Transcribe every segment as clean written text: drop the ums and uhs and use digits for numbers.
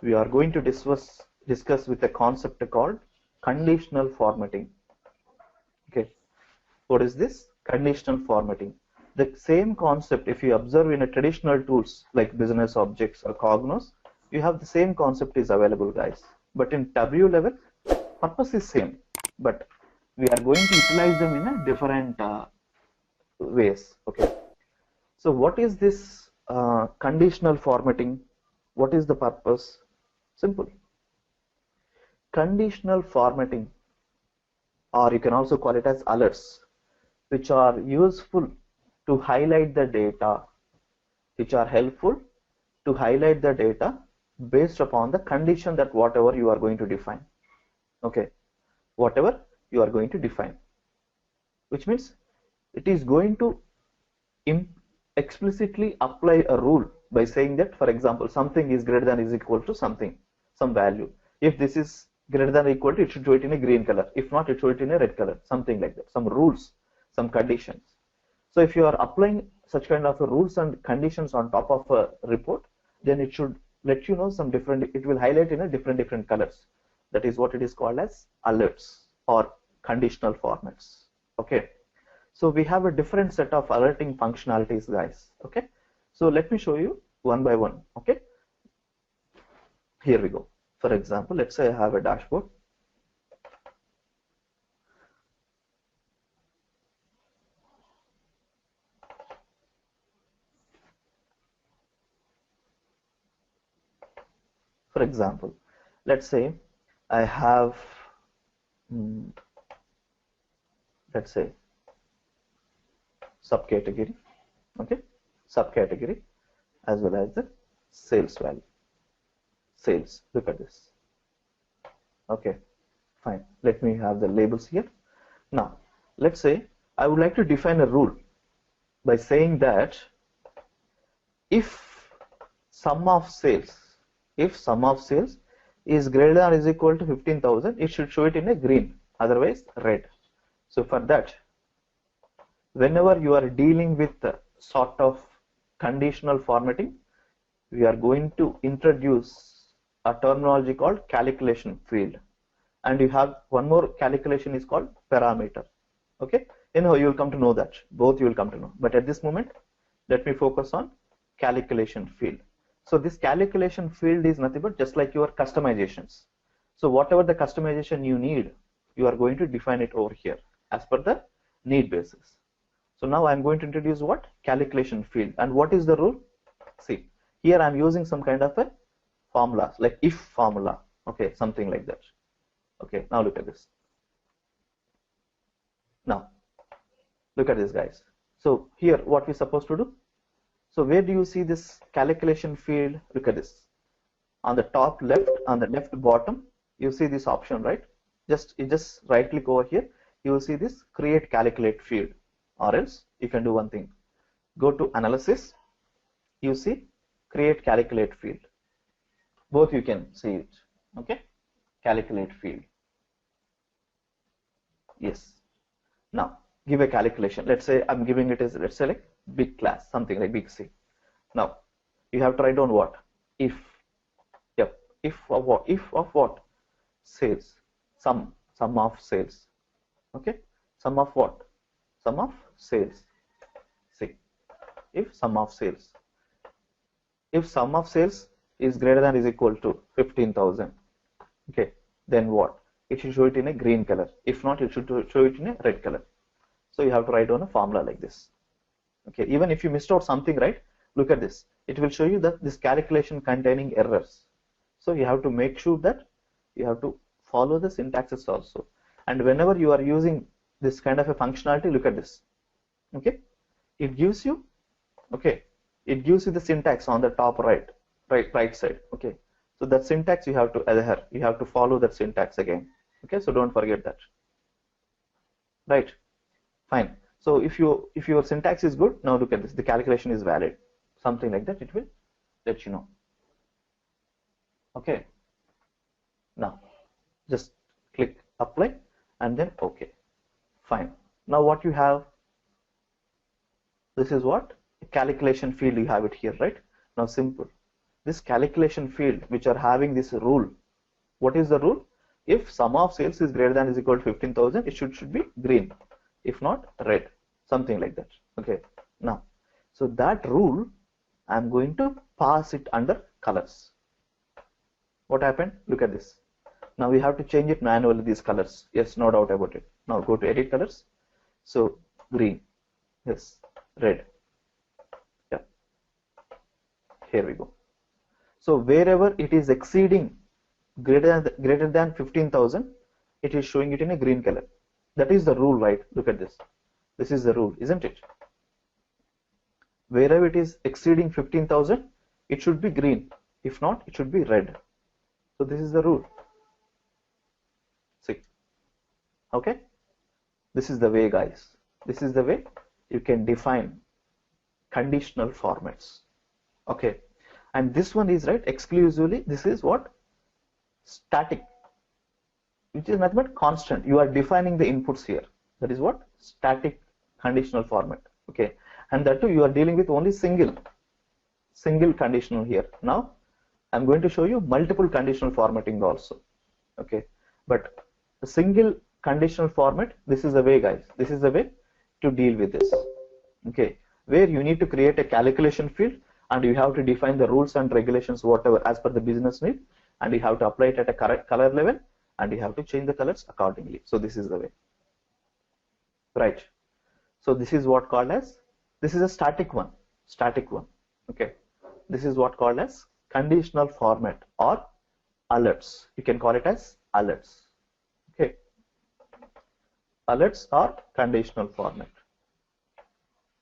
we are going to discuss with a concept called conditional formatting. Okay, what is this? Conditional formatting. The same concept, if you observe in a traditional tools like Business Objects or Cognos, you have the same concept is available, guys. But in W level, purpose is same, but we are going to utilize them in a different ways. Okay. So what is this conditional formatting? What is the purpose? Simple. Conditional formatting, or you can also call it as alerts, which are useful to highlight the data, which are helpful to highlight the data based upon the condition that whatever you are going to define. Okay, whatever you are going to define, which means it is going to explicitly apply a rule by saying that, for example, something is greater than is equal to something, some value. If this is greater than or equal to, it should show it in a green color. If not, it should show it in a red color, something like that. Some rules, some conditions. So if you are applying such kind of rules and conditions on top of a report, then it should let you know some different, it will highlight in a different colors. That is what it is called as alerts or conditional formats. Okay. So we have a different set of alerting functionalities, guys. Okay. So let me show you one by one. Okay. Here we go. For example, let's say I have a dashboard. For example, let's say I have, let's say, subcategory, okay, subcategory, as well as the sales value. Sales, look at this. Okay, fine. Let me have the labels here. Now, let's say I would like to define a rule by saying that if sum of sales is greater than or is equal to 15,000, it should show it in a green, otherwise red. So for that, whenever you are dealing with sort of conditional formatting, we are going to introduce a terminology called calculation field, and you have one more calculation is called parameter. Okay, you will come to know that, both you will come to know, but at this moment let me focus on calculation field. So this calculation field is nothing but just like your customizations. So whatever the customization you need, you are going to define it over here as per the need basis. So now I'm going to introduce what? Calculation field. And what is the rule? See, here I'm using some kind of a formula, like if formula. Okay, something like that. Okay, now look at this. Now, look at this, guys. So here, what we're supposed to do? So where do you see this calculation field? Look at this. On the top left, on the left bottom, you see this option, right? You just right click over here. You will see this create calculate field, or else you can do one thing. Go to analysis. You see create calculate field. Both you can see it. Okay, calculate field. Yes. Now give a calculation. Let's say I'm giving it as, let's say, like big class, something like big C. Now you have to write down what? If. Yep. If of what? If of what? Sales. Sum of sales. Okay. Sum of what? Sum of sales. See. If sum of sales. If sum of sales is greater than or is equal to 15,000. Okay. Then what? It should show it in a green color. If not, it should show it in a red color. So you have to write down a formula like this. Okay, even if you missed out something, right? Look at this. It will show you that this calculation containing errors. So you have to make sure that you have to follow the syntaxes also. And whenever you are using this kind of a functionality, look at this. Okay, it gives you, okay, it gives you the syntax on the top right side. Okay, so that syntax you have to adhere. You have to follow that syntax again. Okay, so don't forget that. Right. Fine. So if your syntax is good, now look at this. The calculation is valid. Something like that. It will let you know. Okay. Now just click apply and then okay. Fine. Now what you have? This is what? A calculation field. You have it here, right? Now simple. this calculation field which are having this rule. What is the rule? If sum of sales is greater than or equal to 15,000, it should be green. If not, red. Something like that. Okay. Now, so that rule, I'm going to pass it under colors. What happened? Look at this. Now we have to change it manually, these colors. Yes, no doubt about it. Now go to edit colors. So green. Yes. Red. Yeah. Here we go. So wherever it is exceeding greater than 15,000, it is showing it in a green color. That is the rule, right? Look at this. This is the rule, isn't it? Wherever it is exceeding 15,000, it should be green. If not, it should be red. So this is the rule. See. Okay. This is the way, guys. This is the way you can define conditional formats. Okay. And this one is, right, exclusively, this is what? Static, which is nothing but constant. You are defining the inputs here. That is what? Static conditional format. Okay. And that too, you are dealing with only single conditional here. Now I'm going to show you multiple conditional formatting also. Okay. But the single conditional format, this is the way, guys. This is the way to deal with this. Okay. Where you need to create a calculation field and you have to define the rules and regulations, whatever, as per the business need, and you have to apply it at a correct color level, and you have to change the colors accordingly. So this is the way. Right. So this is what called as, this is a static one. Okay. This is what called as conditional format or alerts. You can call it as alerts. Okay. Alerts or conditional format.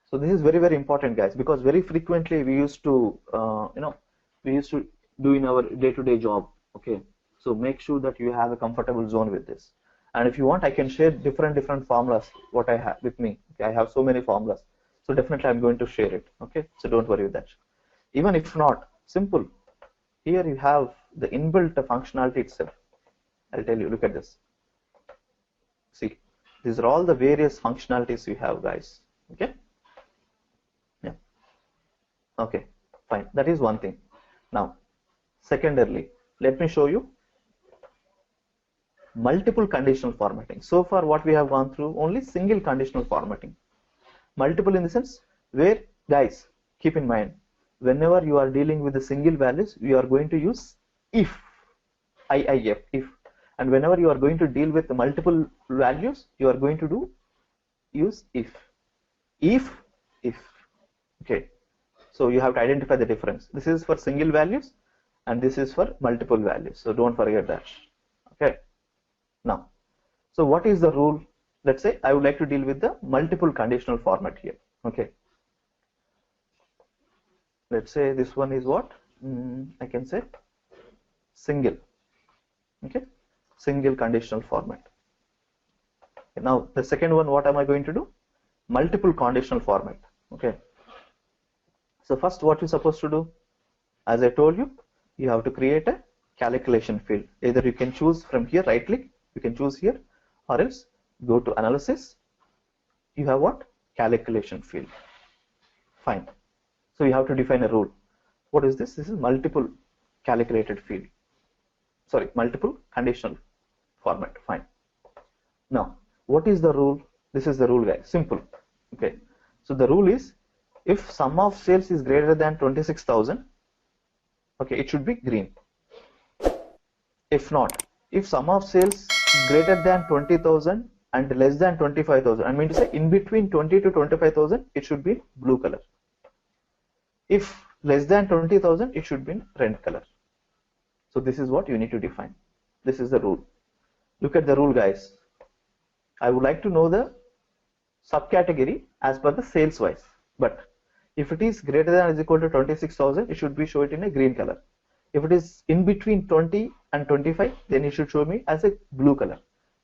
So this is very, very important, guys, because very frequently we used to, do in our day-to-day job. Okay. So make sure that you have a comfortable zone with this. And if you want, I can share different formulas, what I have with me. Okay. I have so many formulas. So definitely I'm going to share it. Okay. So don't worry with that. Even if not, simple. Here you have the inbuilt functionality itself. I'll tell you, look at this. See, these are all the various functionalities you have, guys. Okay. Yeah. Okay, fine. That is one thing. Now, secondarily, let me show you multiple conditional formatting. So far what we have gone through, only single conditional formatting. Multiple in the sense where, guys, keep in mind, whenever you are dealing with the single values, you are going to use if, if, and whenever you are going to deal with the multiple values, you are going to use if. Okay. So you have to identify the difference. This is for single values and this is for multiple values. So don't forget that. Okay. Now, so what is the rule? Let's say I would like to deal with the multiple conditional format here. Okay. Let's say this one is what? I can say single. Okay. Single conditional format. Okay. Now the second one, what am I going to do? Multiple conditional format. Okay. So first, what you're supposed to do, as I told you, you have to create a calculation field. Either you can choose from here, right click, you can choose here, or else go to analysis. You have what? Calculation field. Fine. So you have to define a rule. What is this? This is multiple calculated field. Sorry, multiple conditional format. Fine. Now, what is the rule? This is the rule, guys. Simple. Okay. So the rule is, if sum of sales is greater than 26,000, okay, it should be green. If not, if sum of sales greater than 20,000 and less than 25,000, I mean to say in between 20 to 25,000, it should be blue color. If less than 20,000, it should be in red color. So this is what you need to define. This is the rule. Look at the rule, guys. I would like to know the subcategory as per the sales wise, but if it is greater than or is equal to 26,000, it should be show it in a green color. If it is in between 20 and 25, then it should show me as a blue color.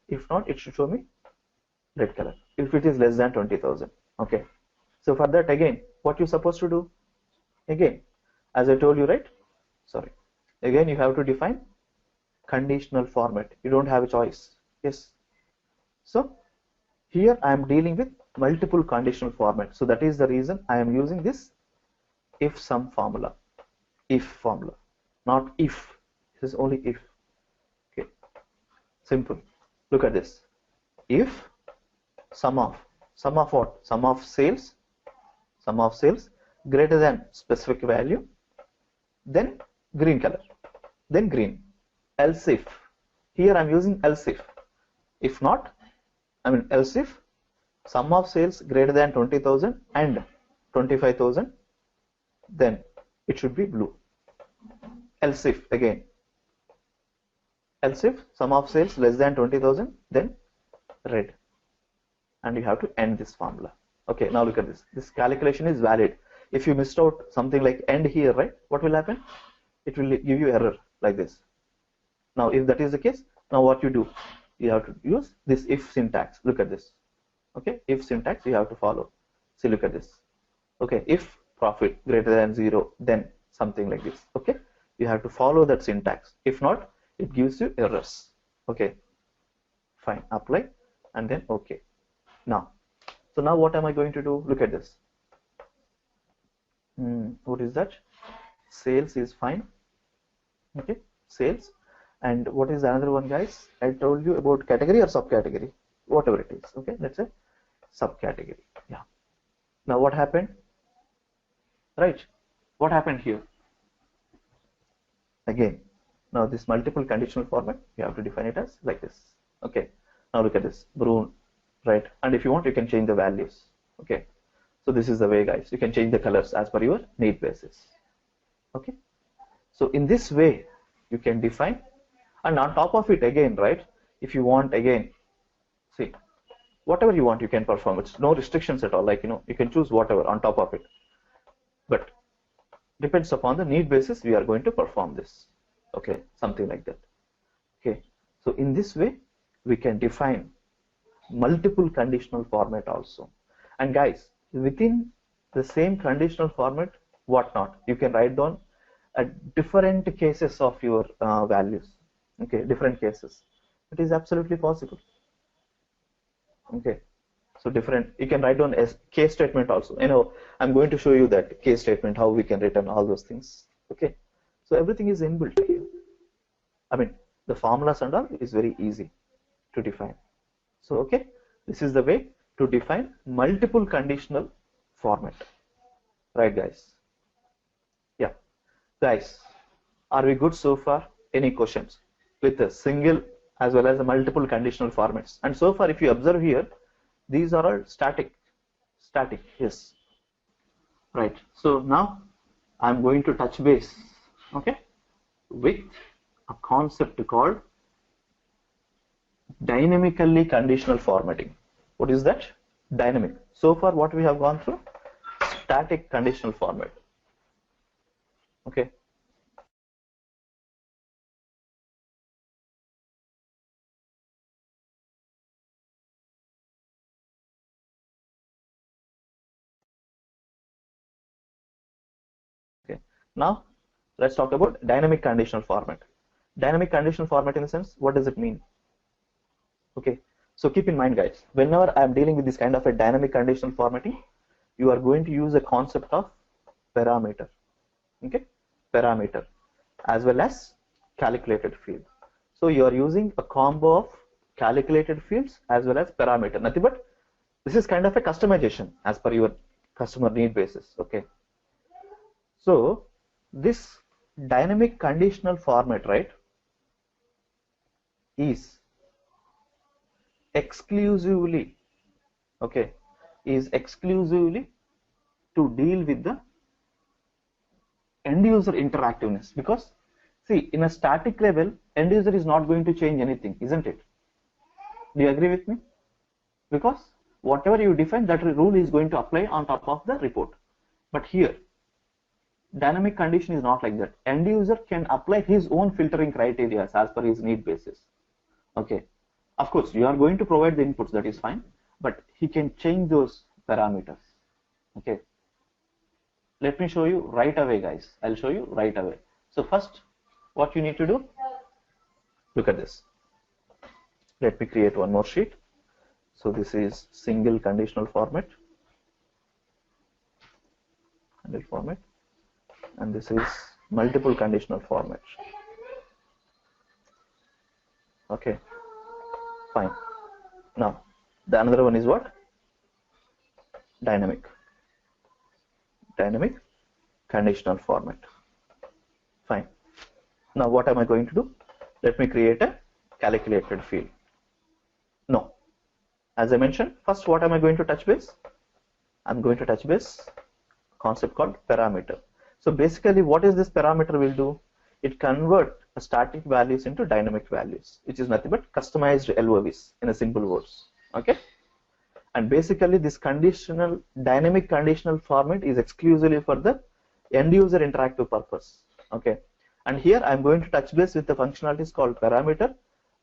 If not, it should show me red color. If it is less than 20,000. Okay. So for that, again, what you're supposed to do? Again, as I told you, right? Sorry. Again, you have to define conditional format. You don't have a choice. Yes. So here I am dealing with multiple conditional format. So that is the reason I am using this if sum formula. if formula, not if. This is only if. Okay, simple. Look at this. If sum of what? Sum of sales greater than specific value, then green color, then green. Else if, here I'm using else if not, else if sum of sales greater than 20,000 and 25,000, then it should be blue. Else if again, else if sum of sales less than 20,000, then red. And you have to end this formula. Okay, now look at this. This calculation is valid. If you missed out something like end here, right, what will happen? It will give you error like this. Now, if that is the case, now what you do? You have to use this if syntax. Look at this. Okay, if syntax you have to follow. See, look at this. Okay, if profit greater than 0, then something like this. Okay, you have to follow that syntax. If not, it gives you errors. Okay, fine. Apply and then okay. Now, so now what am I going to do? Look at this. What is that? Sales is fine. Okay, sales. And what is another one, guys? I told you about category or subcategory, whatever it is. Okay, let's say subcategory. Yeah. Now what happened? Right. What happened here? Again, now this multiple conditional format, you have to define it as like this. Okay. Now look at this, Brune, right? And if you want, you can change the values. Okay. So this is the way, guys. You can change the colors as per your need basis. Okay. So in this way, you can define. And on top of it again, right, if you want again, see, whatever you want, you can perform. It's no restrictions at all. Like, you can choose whatever on top of it. But depends upon the need basis, we are going to perform this. Okay, something like that. Okay, so in this way, we can define multiple conditional format also. And guys, within the same conditional format, whatnot, you can write down different cases of your values. Okay, different cases. It is absolutely possible. Okay, so different, you can write down a case statement also. I'm going to show you that case statement, how we can return all those things. Okay, so everything is inbuilt here. The formulas and all is very easy to define. So okay, this is the way to define multiple conditional format. Right, guys? Yeah, guys, are we good so far? Any questions with a single as well as a multiple conditional formats? And so far, if you observe here, these are all static, yes, right? So now I'm going to touch base, okay, with a concept called dynamically conditional formatting. What is that? Dynamic. So far, what we have gone through? Static conditional format. Okay. Okay. Now, let's talk about dynamic conditional format. Dynamic conditional format in the sense, what does it mean? Okay. So keep in mind, guys, whenever I'm dealing with this kind of a dynamic conditional formatting, you are going to use a concept of parameter. Okay, parameter as well as calculated field. So you are using a combo of calculated fields as well as parameter. Nothing but this is kind of a customization as per your customer need basis. Okay. So this dynamic conditional format, right, is exclusively, okay, is exclusively to deal with the end user interactiveness, because see, in a static level, end user is not going to change anything, isn't it? Do you agree with me? Because whatever you define, that rule is going to apply on top of the report. But here, dynamic condition is not like that. End user can apply his own filtering criteria as per his need basis. Okay. Of course, you are going to provide the inputs, that is fine, but he can change those parameters. Okay. Let me show you right away, guys. I'll show you right away. So first, what you need to do, look at this. Let me create one more sheet. So this is single conditional format, and this is multiple conditional format. Okay, fine. Now the another one is what? Dynamic conditional format. Fine. Now what am I going to do? Let me create a calculated field. No, as I mentioned, first what am I going to touch base? I'm going to touch base concept called parameter. So basically what is this parameter will do? It convert static values into dynamic values, which is nothing but customized LOVs in a simple words. Okay, and basically this dynamic conditional format is exclusively for the end user interactive purpose. Okay, and here I'm going to touch base with the functionalities called parameter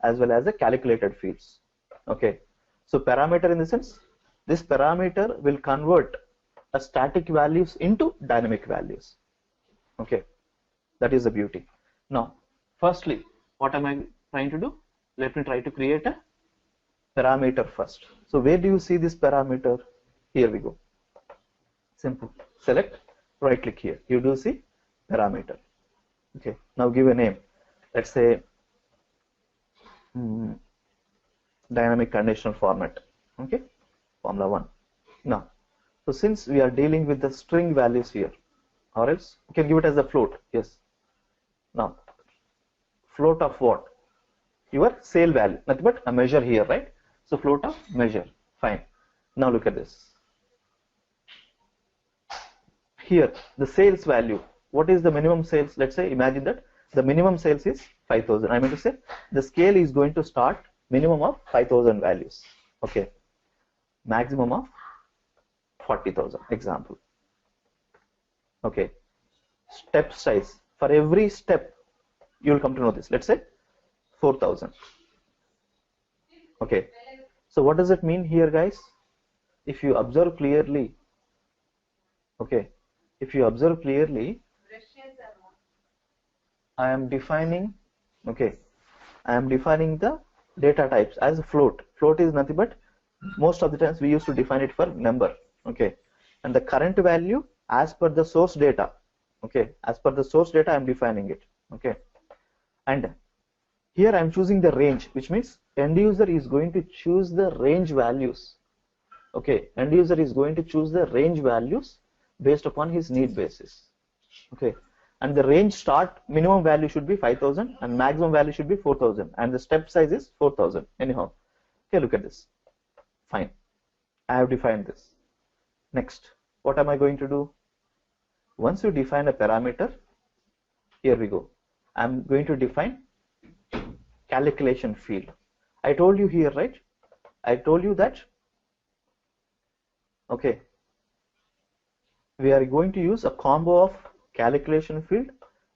as well as the calculated fields. Okay, so parameter in the sense, this parameter will convert a static values into dynamic values. Okay, that is the beauty. Now firstly, what am I trying to do? Let me try to create a parameter first. So where do you see this parameter? Here we go. Simple. Select, right click here. You do see parameter. Okay, now give a name. Let's say dynamic conditional format. Okay, formula 1. Now, so since we are dealing with the string values here, or else you can give it as a float. Yes. Now, float of what? Your sale value, nothing but a measure here, right? So float of measure. Fine. Now look at this. Here, the sales value. What is the minimum sales? Let's say, imagine that the minimum sales is 5,000. I mean to say, the scale is going to start minimum of 5,000 values. Okay. Maximum of 40,000. Example. Okay. Step size. For every step, you will come to know this. Let's say 4,000. Okay. So what does it mean here, guys? If you observe clearly, okay, if you observe clearly, I am defining, okay, I am defining the data types as a float. Float is nothing but, most of the times we used to define it for number, okay, and the current value as per the source data, okay, as per the source data I am defining it, okay, and here I am choosing the range, which means end user is going to choose the range values. Okay, end user is going to choose the range values based upon his need basis. Okay, and the range start minimum value should be 5,000 and maximum value should be 4,000, and the step size is 4,000. Anyhow, okay, look at this. Fine, I have defined this. Next, what am I going to do? Once you define a parameter, here we go. I'm going to define calculation field. I told you here, right? I told you that, okay, we are going to use a combo of calculation field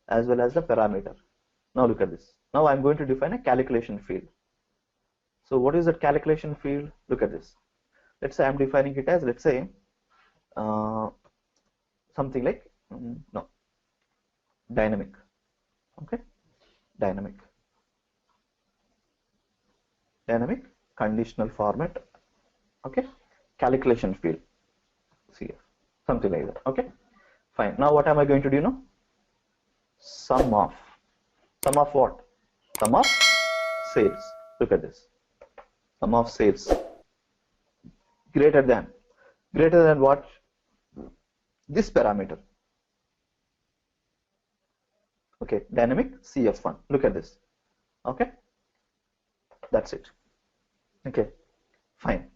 as well as the parameter. Now look at this. Now I'm going to define a calculation field. So what is that calculation field? Look at this. Let's say I'm defining it as, let's say, something like, no, dynamic. Okay, dynamic conditional format. Okay, calculation field. See here, something like that. Okay, fine. Now what am I going to do now? Sum of what? Sum of sales. Look at this. Sum of sales greater than what? This parameter. Okay, dynamic CF1. Look at this. Okay, that's it. Okay, fine.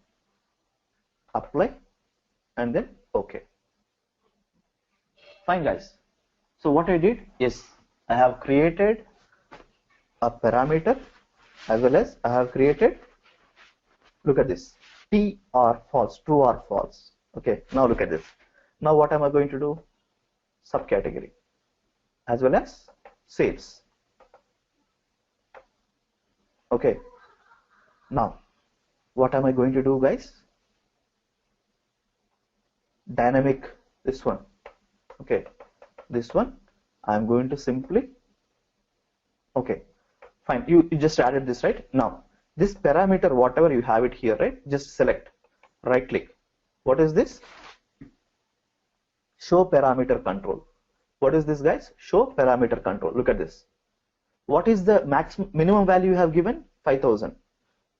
Apply and then okay. Fine, guys. So what I did is I have created a parameter as well as I have created, look at this, T or false, true or false. Okay, now look at this. Now what am I going to do? Subcategory as well as sales. Okay, now what am I going to do, guys? Dynamic, this one. Okay, this one I'm going to simply, okay, fine, you just added this, right? Now this parameter, whatever you have it here, right, just select, right click. What is this? Show parameter control. What is this, guys? Show parameter control. Look at this. What is the minimum value you have given? 5000.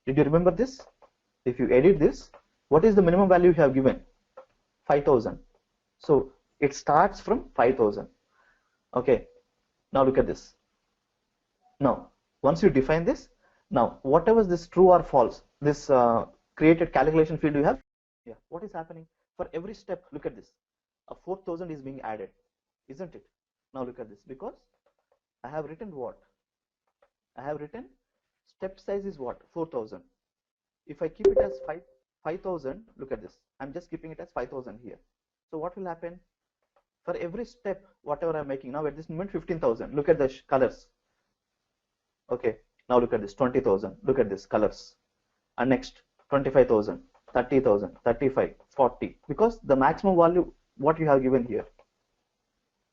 Did you remember this? If you edit this, what is the minimum value you have given? 5000. So it starts from 5000. Okay. Now look at this. Now, once you define this, now whatever this true or false, this created calculation field you have, yeah, what is happening? For every step, look at this. A 4000 is being added, isn't it? Now look at this, because I have written what? I have written step size is what? 4000. If I keep it as 5000, look at this. I'm just keeping it as 5000 here. So what will happen? For every step, whatever I'm making now at this moment, 15,000. Look at the colors. Okay. Now look at this, 20,000. Look at this colors. And next, 25,000, 30,000, 35, 40. Because the maximum value, what you have given here,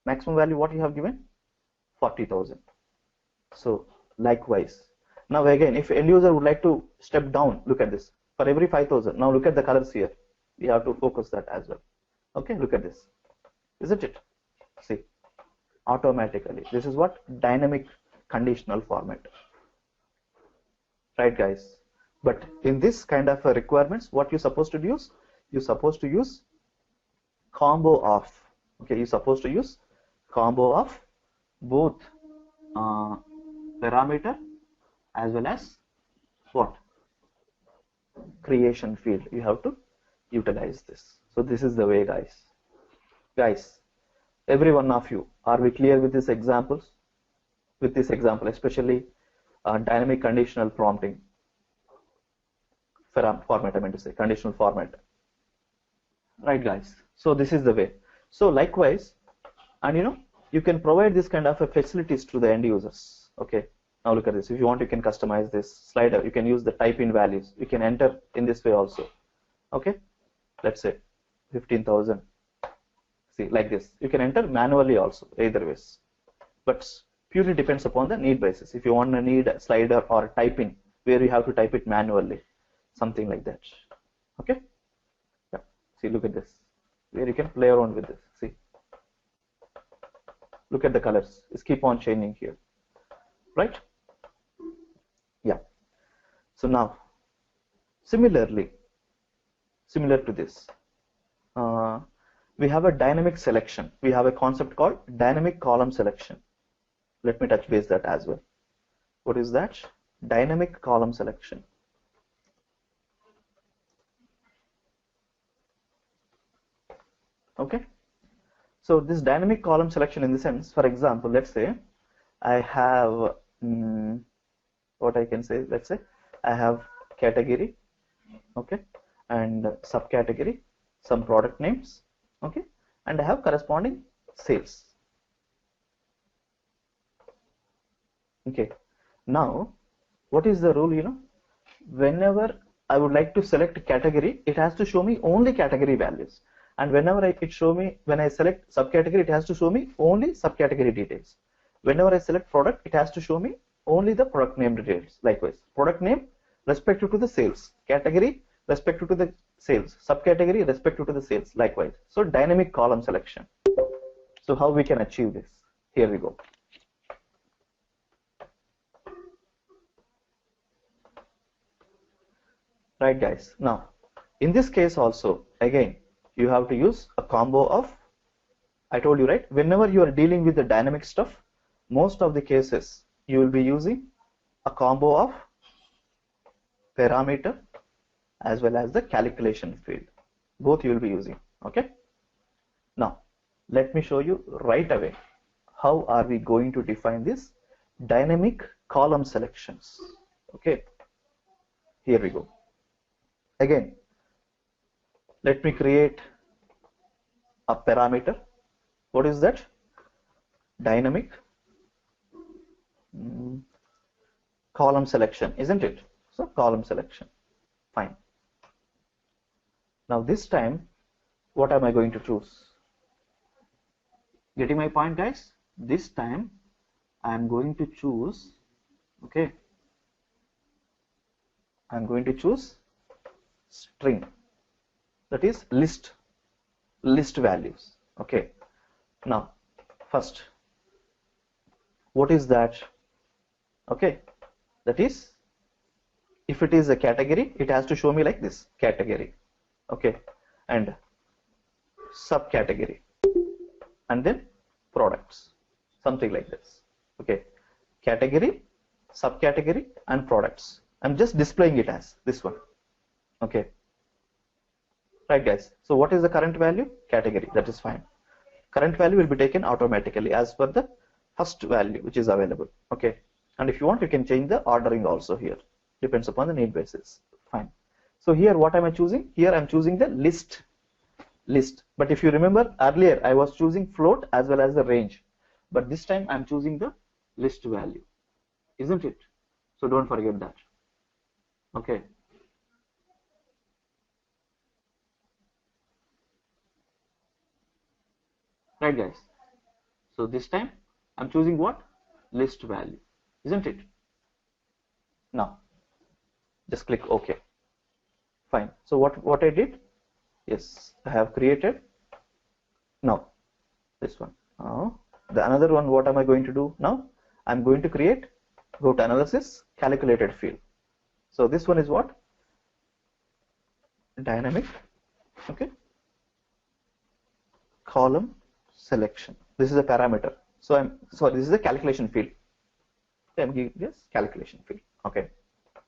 maximum value, what you have given, 40,000. So likewise. Now again, if end user would like to step down, look at this. For every 5,000. Now look at the colors here. We have to focus that as well. Okay, look at this. Isn't it? See, automatically. This is what? Dynamic conditional format. Right, guys? But in this kind of requirements, what you're supposed to use? You're supposed to use combo of. Okay, you're supposed to use combo of both parameter as well as what? Creation field. You have to utilize this. So this is the way, guys. Guys, every one of you, are we clear with these examples? With this example, especially dynamic conditional prompting format, I meant to say, conditional format. Right, guys? So this is the way. So likewise, and you can provide this kind of facilities to the end users. Okay. Now look at this. If you want, you can customize this slider. You can use the type in values. You can enter in this way also. Okay. Let's say 15,000. See, like this. You can enter manually also, either ways. But purely depends upon the need basis. If you want to need a slider or type in, where you have to type it manually, something like that. Okay. Yeah. See, look at this. Where you can play around with this. See. Look at the colors. It's keep on changing here. Right? Yeah. So now, similar to this, we have a dynamic selection. We have a concept called dynamic column selection. Let me touch base that as well. What is that? Dynamic column selection. Okay. So this dynamic column selection, in the sense, for example, let's say I have what I can say, let's say I have category, okay, and subcategory, some product names, okay, and I have corresponding sales. Okay, now what is the rule? Whenever I would like to select category, it has to show me only category values, and whenever when I select subcategory, it has to show me only subcategory details. Whenever I select product, it has to show me only the product name details. Likewise, product name respective to the sales, category respective to the sales, subcategory respective to the sales. Likewise, so dynamic column selection. So how we can achieve this? Here we go. Right, guys. Now, in this case also, again, you have to use a combo of, I told you, right? Whenever you are dealing with the dynamic stuff, most of the cases you will be using a combo of parameter as well as the calculation field. Both you will be using. Okay. Now, let me show you right away how are we going to define this dynamic column selections. Okay. Here we go. Again, let me create a parameter. What is that? Dynamic column selection, isn't it? So column selection. Fine. Now this time, what am I going to choose? Getting my point, guys? This time I am going to choose, okay, I am going to choose string, that is list values. Okay. Now first, what is that? Okay, that is, if it is a category, it has to show me like this, category. Okay, and subcategory, and then products, something like this. Okay, category, subcategory, and products. I'm just displaying it as this one. Okay, right guys, so what is the current value? Category, that is fine. Current value will be taken automatically as per the first value which is available. Okay, and if you want, you can change the ordering also here, depends upon the need basis. Fine. So here what am I choosing? Here I'm choosing the list. But if you remember earlier, I was choosing float as well as the range, but this time I'm choosing the list value, isn't it? So don't forget that. Okay, right guys, so this time I'm choosing what? List value, isn't it? Now just click OK. Fine. So what I did, yes, I have created. Now this one. Now the another one, what am I going to do now? I'm going to create, go to analysis, calculated field. So this one is what? Dynamic, okay, column selection. This is a parameter. So this is a calculation field. I'm giving this calculation field. Okay,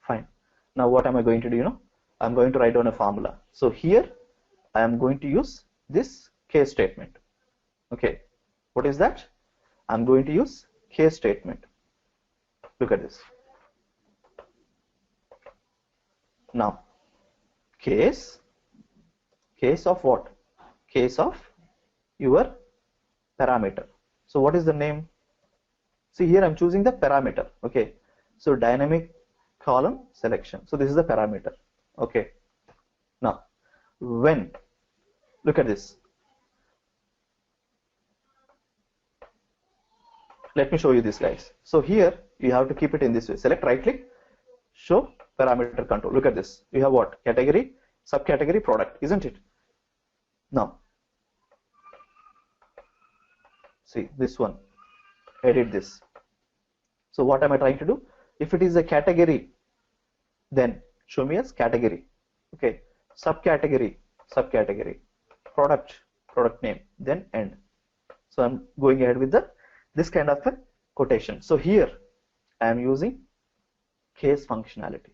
fine. Now what am I going to do? I'm going to write down a formula. So here I am going to use this case statement. Okay, what is that? I'm going to use case statement. Look at this. Now case of what? Case of your parameter. So what is the name? See here I'm choosing the parameter. Okay, so dynamic column selection. So this is the parameter. Okay, now when, look at this, let me show you this guys. So here you have to keep it in this way. Select, right click, show parameter control. Look at this, you have what? Category, subcategory, product, isn't it? Now see this one, edit this. So what am I trying to do? If it is a category, then show me as category. Okay, subcategory, product name, then end. So I'm going ahead with this kind of a quotation. So here I am using case functionality.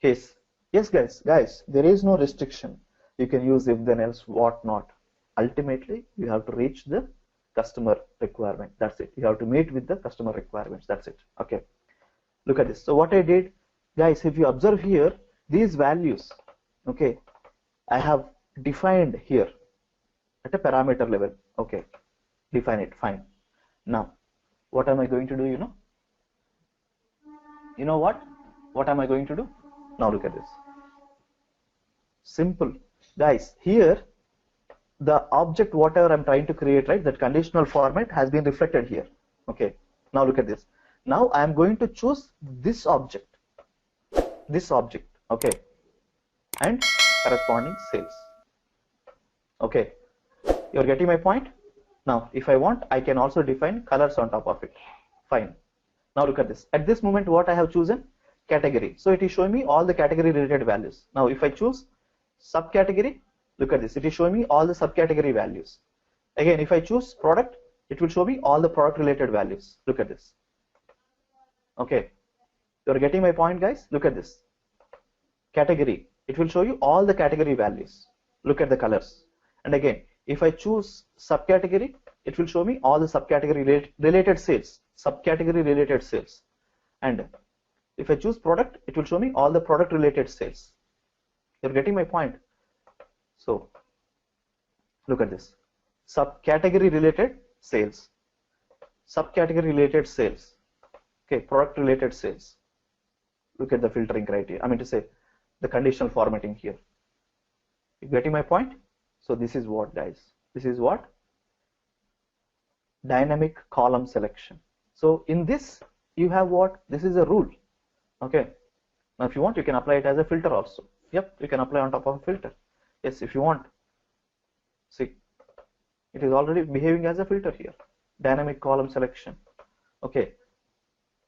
Case, yes guys, there is no restriction. You can use if then else, what not. Ultimately you have to reach the customer requirement. That's it. You have to meet with the customer requirements. That's it. Okay, look at this. So what I did, guys, if you observe here, these values, okay, I have defined here at a parameter level. Okay, define it. Fine. Now what am I going to do? You know what am I going to do? Now look at this. Simple, guys. Here the object, whatever I'm trying to create, right, that conditional format has been reflected here. Okay, now look at this. Now I am going to choose this object, okay, and corresponding sales. Okay, you're getting my point? Now if I want, I can also define colors on top of it. Fine. Now look at this. At this moment what I have chosen? Category. So it is showing me all the category related values. Now if I choose subcategory, look at this, it is showing me all the subcategory values. Again, if I choose product, it will show me all the product related values. Look at this. Okay, you're getting my point, guys? Look at this. Category, it will show you all the category values. Look at the colors. And again, if I choose subcategory, it will show me all the subcategory related sales, and if I choose product, it will show me all the product related sales. You're getting my point? So look at this, subcategory related sales, okay, product related sales. Look at the filtering criteria, I mean to say the conditional formatting here. You getting my point? So this is what, guys, this is what? Dynamic column selection. So in this you have what? This is a rule. Okay, now if you want, you can apply it as a filter also. Yep, you can apply on top of a filter. Yes, if you want. See, it is already behaving as a filter here. dynamic column selection. Okay,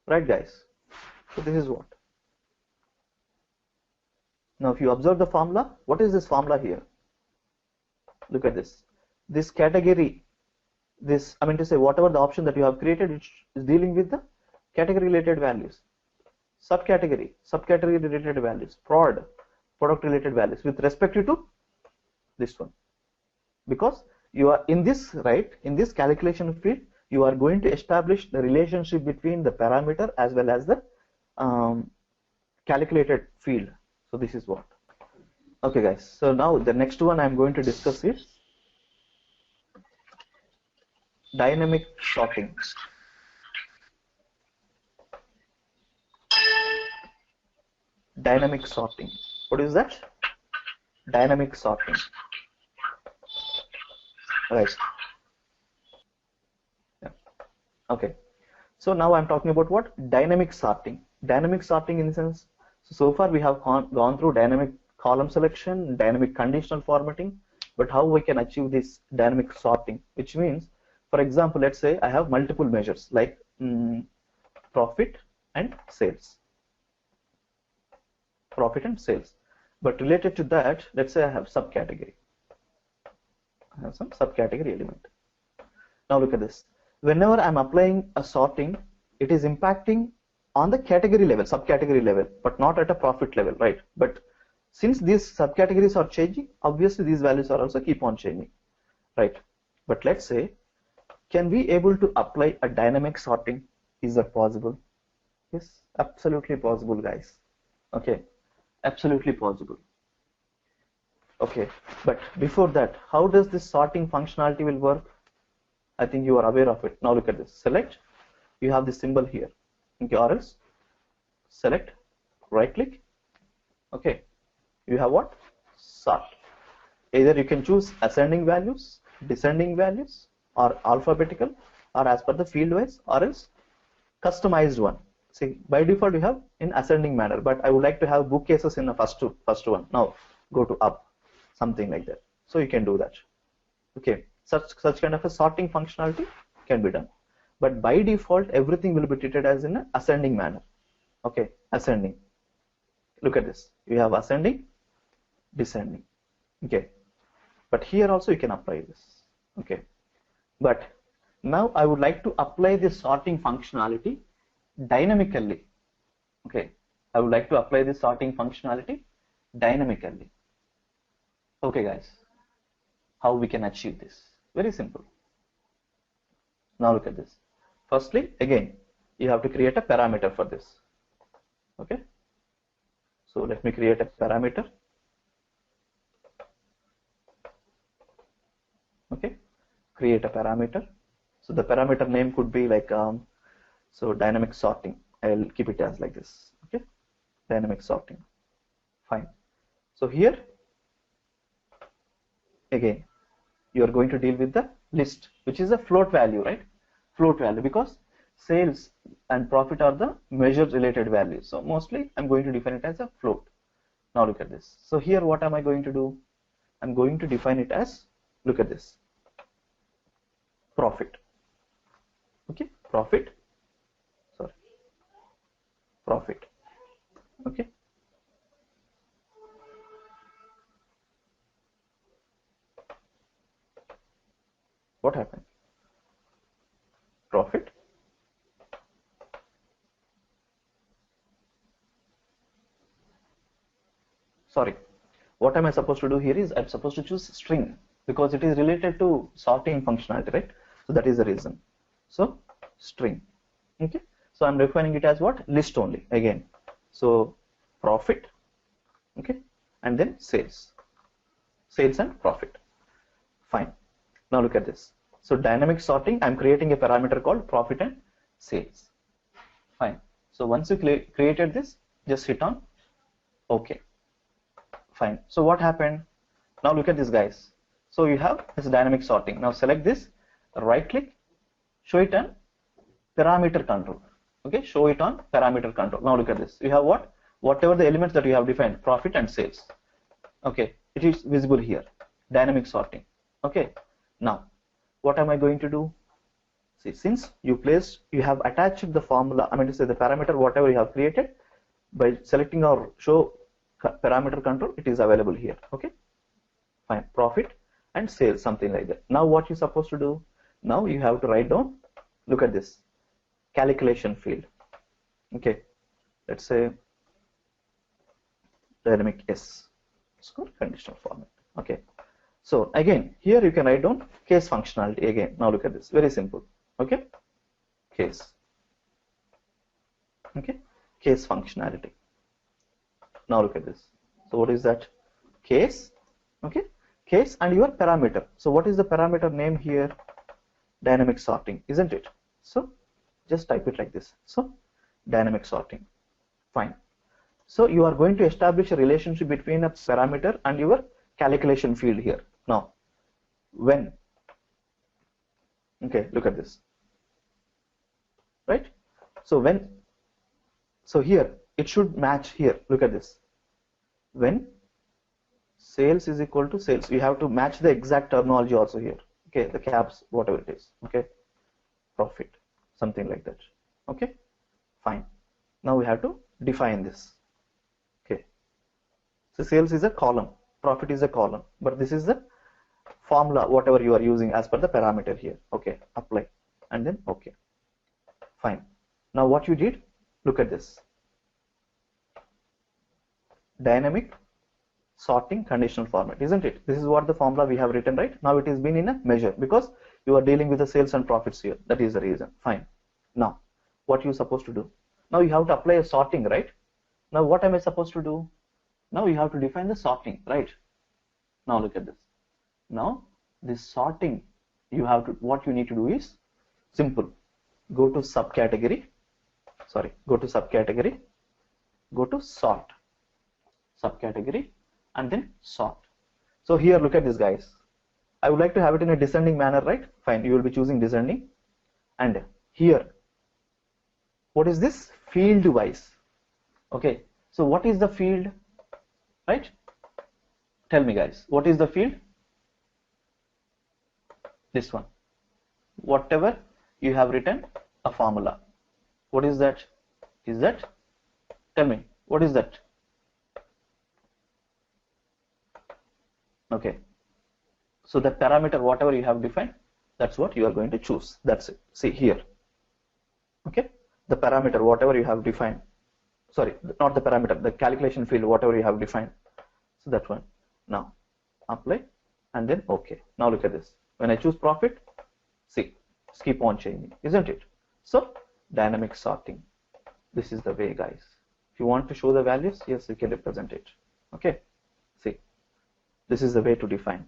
right guys, so this is what. Now if you observe the formula, what is this formula here? Look at this category, this, I mean to say, whatever the option that you have created, it is dealing with the category related values, subcategory related values, product related values with respect to this one, because you are in this, right, in this calculation field, you are going to establish the relationship between the parameter as well as the calculated field. So this is what. Okay guys, so now the next one I'm going to discuss is dynamic sorting. Dynamic sorting. What is that? Dynamic sorting. Right. Yeah. Okay. So now I'm talking about what? Dynamic sorting. Dynamic sorting in the sense, so far we have gone through dynamic column selection, dynamic conditional formatting, but how we can achieve this dynamic sorting, which means, for example, let's say I have multiple measures like profit and sales. Profit and sales. But related to that, let's say I have subcategory. I have some subcategory element. Now look at this. Whenever I'm applying a sorting, it is impacting on the category level, subcategory level, but not at a profit level, right? But since these subcategories are changing, obviously these values are also keep on changing, right? But let's say, can we able to apply a dynamic sorting? Is that possible? Yes, absolutely possible, guys. Okay, absolutely possible. Okay, but before that, how does this sorting functionality will work? I think you are aware of it. Now look at this. Select. You have this symbol here. Okay, or else select, right click. Okay, you have what? Sort. Either you can choose ascending values, descending values, or alphabetical, or as per the field wise, or else customized one. See, by default you have in ascending manner, but I would like to have bookcases in the first one. Now go to up, something like that. So you can do that. Okay, such kind of a sorting functionality can be done, but by default everything will be treated as in an ascending manner. Okay, ascending. Look at this. You have ascending, descending. Okay, but here also you can apply this. Okay, but now I would like to apply this sorting functionality dynamically. Okay, I would like to apply this sorting functionality dynamically. Okay guys, how we can achieve this? Very simple. Now look at this. Firstly, again, you have to create a parameter for this. Okay, so let me create a parameter. Okay, create a parameter. So the parameter name could be like so dynamic sorting. I'll keep it as like this. Okay, dynamic sorting. Fine. So here again you are going to deal with the list, which is a float value, right? Float value, because sales and profit are the measure related values. So mostly I'm going to define it as a float. Now look at this. So here what am I going to do? I'm going to define it as, look at this, profit. Okay, profit. Okay, what happened? Profit. Sorry, what am I supposed to do here is I'm supposed to choose string because it is related to sorting functionality, right? So that is the reason. So string. Okay, so I'm defining it as what? List only again. So profit. Okay, and then sales and profit. Fine. Now look at this. So dynamic sorting, I'm creating a parameter called profit and sales. Fine. So once you created this, just hit on OK. Fine. So what happened? Now look at this, guys. So you have this dynamic sorting. Now select this, right click, show it on parameter control. Okay, show it on parameter control. Now look at this. You have what? Whatever the elements that you have defined, profit and sales. Okay, it is visible here. Dynamic sorting. Okay. Now, what am I going to do? See, since you have attached the formula, I mean to say the parameter, whatever you have created, by selecting our show parameter control, it is available here. Okay, fine. Profit and sales, something like that. Now what you're supposed to do? Now you have to write down, look at this, calculation field. Okay, let's say dynamic S, score conditional format. Okay, so again, here you can write down case functionality again. Now look at this, very simple. Okay, case. Okay, case functionality. Now look at this. So what is that? Case. Okay, case and your parameter. So what is the parameter name here? Dynamic sorting, isn't it? So just type it like this. So dynamic sorting. Fine. So you are going to establish a relationship between a parameter and your calculation field here. Now, when, okay, look at this, right? So when, so here it should match here. Look at this. When sales is equal to sales, you have to match the exact terminology also here. Okay, the caps, whatever it is. Okay, profit, something like that. Okay, fine. Now we have to define this. Okay, so sales is a column, profit is a column, but this is the formula, whatever you are using as per the parameter here. Okay, apply and then okay, fine. Now what you did, look at this, dynamic sorting conditional format, isn't it? This is what the formula we have written, right? Now it is been in a measure because you are dealing with the sales and profits here. That is the reason. Fine. Now what you supposed to do? Now you have to apply a sorting, right? Now what am I supposed to do? Now you have to define the sorting, right? Now look at this. Now this sorting, you have to, what you need to do is simple. Go to subcategory, go to subcategory, go to sort, subcategory, and then sort. So here look at this, guys. I would like to have it in a descending manner, right? Fine, you will be choosing descending. And here, what is this? Field wise. Okay, so what is the field, right? Tell me, guys, what is the field? This one. Whatever you have written a formula. What is that? Is that? Tell me, what is that? Okay, so the parameter, whatever you have defined, that's what you are going to choose. That's it. See here. Okay, the parameter, whatever you have defined, sorry, not the parameter, the calculation field, whatever you have defined. So that one. Now apply and then okay. Now look at this. When I choose profit, see, just keep on changing, isn't it? So dynamic sorting. This is the way, guys. If you want to show the values, yes, you can represent it. Okay, see. This is the way to define.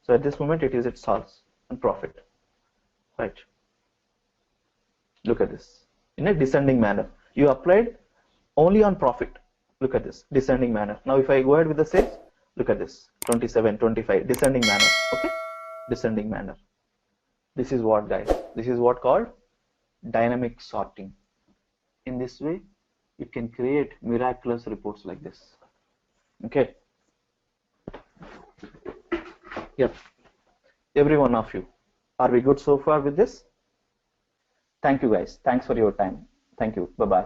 So at this moment it is its sales and profit, right? Look at this, in a descending manner. You applied only on profit. Look at this, descending manner. Now if I go ahead with the sales, look at this, 27, 25, descending manner. Okay, descending manner. This is what, guys, this is what called dynamic sorting. In this way you can create miraculous reports like this. Okay. Yep, every one of you. Are we good so far with this? Thank you, guys. Thanks for your time. Thank you. Bye-bye.